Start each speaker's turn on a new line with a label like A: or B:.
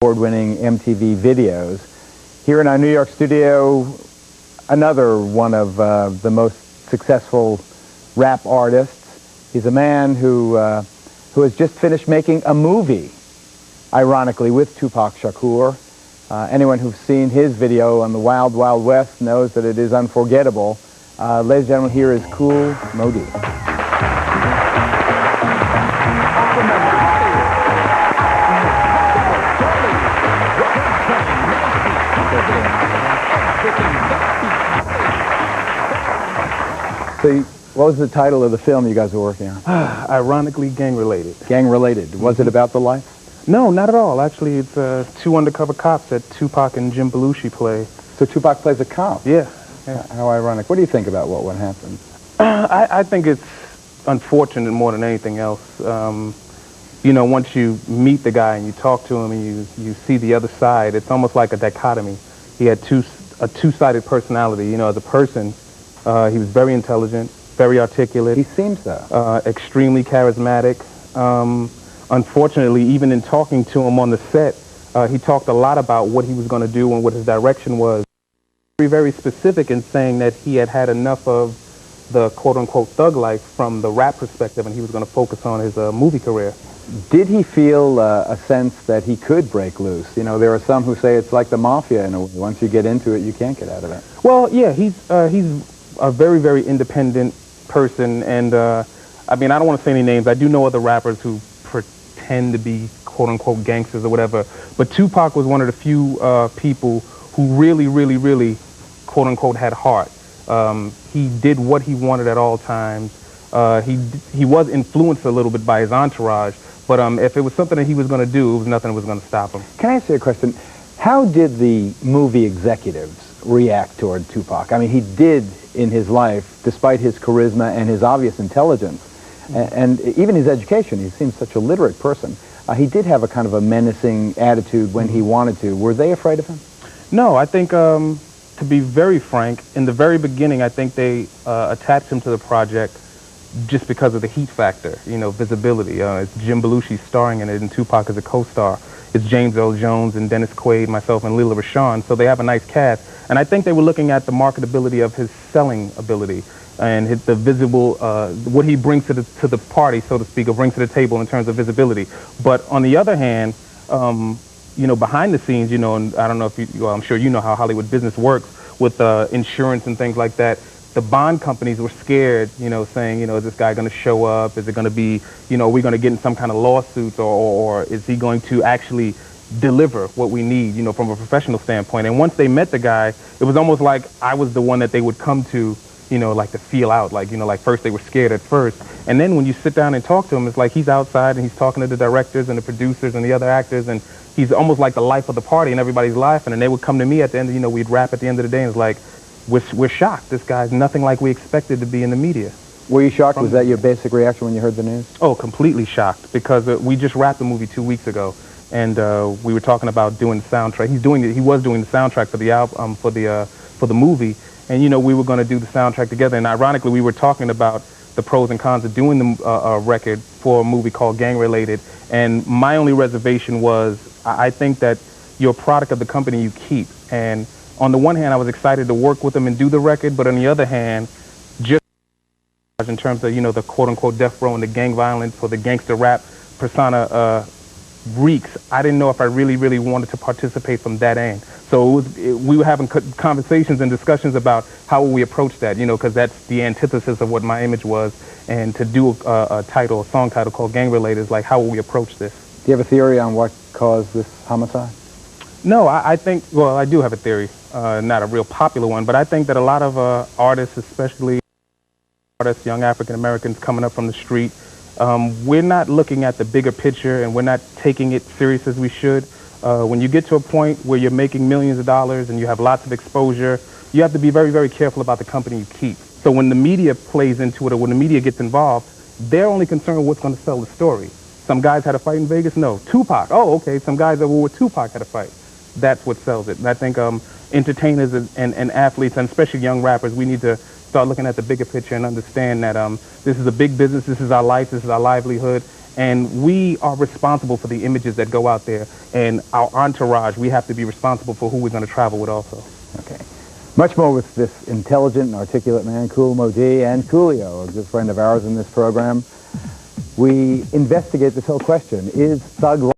A: award-winning MTV videos. Here in our New York studio, another one of the most successful rap artists. He's a man who has just finished making a movie, ironically, with Tupac Shakur. Anyone who's seen his video on the Wild Wild West knows that it is unforgettable. Ladies and gentlemen, here is Kool Modi. So, what was the title of the film you guys were working on?
B: Ironically, gang-related.
A: Gang-related. Was it about the life?
B: No, not at all. Actually, it's two undercover cops that Tupac and Jim Belushi play.
A: So Tupac plays a cop?
B: Yeah.
A: How ironic. What do you think about what happened?
B: I think it's unfortunate more than anything else. You know, once you meet the guy and you talk to him and you see the other side, it's almost like a dichotomy. He had a two-sided personality. You know, as a person, he was very intelligent, very articulate.
A: He seems so.
B: Extremely charismatic. Unfortunately, even in talking to him on the set, he talked a lot about what he was going to do and what his direction was. Very, very specific in saying that he had had enough of the quote-unquote thug life from the rap perspective, and he was going to focus on his movie career.
A: Did he feel a sense that he could break loose? You know, there are some who say it's like the mafia in a way. Once you get into it, you can't get out of it. Well,
B: yeah, he's a very, very independent person, and I mean, I don't want to say any names. I do know other rappers who pretend to be quote-unquote gangsters or whatever, but Tupac was one of the few people who really quote-unquote had heart. He did what he wanted at all times. He was influenced a little bit by his entourage, but if it was something that he was going to do, it was nothing that was going to stop him.
A: Can I ask you a question? How did the movie executives react toward Tupac? I mean, he did in his life, despite his charisma and his obvious intelligence, and even his education. He seems such a literate person. He did have a kind of a menacing attitude when he wanted to. Were they afraid of him? No, I think, to be very frank, in the very beginning, I think they attached him to the project just because of the heat factor, you know, visibility. It's Jim Belushi starring in it, and Tupac is a co-star. It's James Earl Jones and Dennis Quaid, myself, and Lela Rochon, so they have a nice cast. And I think they were looking at the marketability of his selling ability and the visible, what he brings to the party, so to speak, or brings to the table in terms of visibility. But on the other hand, you know, behind the scenes, you know, and I don't know if you, well, I'm sure you know how Hollywood business works with insurance and things like that. The bond companies were scared, you know, saying, you know, is this guy going to show up? Is it going to be, you know, are we going to get in some kind of lawsuits, or is he going to actually deliver what we need, you know, from a professional standpoint? And once they met the guy, it was almost like I was the one that they would come to, you know, like to feel out, like, you know, like first they were scared at first. And then when you sit down and talk to him, it's like he's outside and he's talking to the directors and the producers and the other actors, and he's almost like the life of the party and everybody's laughing. And they would come to me at the end, you know, we'd rap at the end of the day, and it's like, we're shocked. This guy's nothing like we expected to be in the media. Were you shocked? Was that your basic reaction when you heard the news? Oh, completely shocked, because we just wrapped the movie 2 weeks ago, and we were talking about doing the soundtrack. He was doing the soundtrack for the album, for the movie, and you know, we were going to do the soundtrack together. And ironically, we were talking about the pros and cons of doing the record for a movie called Gang Related. And my only reservation was, I think that you're a product of the company you keep. And on the one hand, I was excited to work with them and do the record, but on the other hand, just in terms of, you know, the quote-unquote death row and the gang violence or the gangster rap persona reeks, I didn't know if I really wanted to participate from that end. So we were having conversations and discussions about how we approach that, you know, because that's the antithesis of what my image was. And to do a song title called Gang Related is like, how will we approach this? Do you have a theory on what caused this homicide? No, I think, well, I do have a theory, not a real popular one, but I think that a lot of artists, especially artists, young African Americans coming up from the street, we're not looking at the bigger picture, and we're not taking it serious as we should. When you get to a point where you're making millions of dollars and you have lots of exposure, you have to be very careful about the company you keep. So when the media plays into it, or when the media gets involved, they're only concerned with what's going to sell the story. Some guys had a fight in Vegas? No. Tupac? Oh, okay. Some guys that were with Tupac had a fight. That's what sells it. And I think entertainers and athletes, and especially young rappers, we need to start looking at the bigger picture and understand that this is a big business, this is our life, this is our livelihood,
B: And we are responsible for the images that go out there. And our entourage, we have to be responsible for who we're going to travel with also.
A: Okay. Much more with this intelligent and articulate man, Kool Moe-Dee, and Coolio, a good friend of ours in this program. We investigate this whole question. Is thug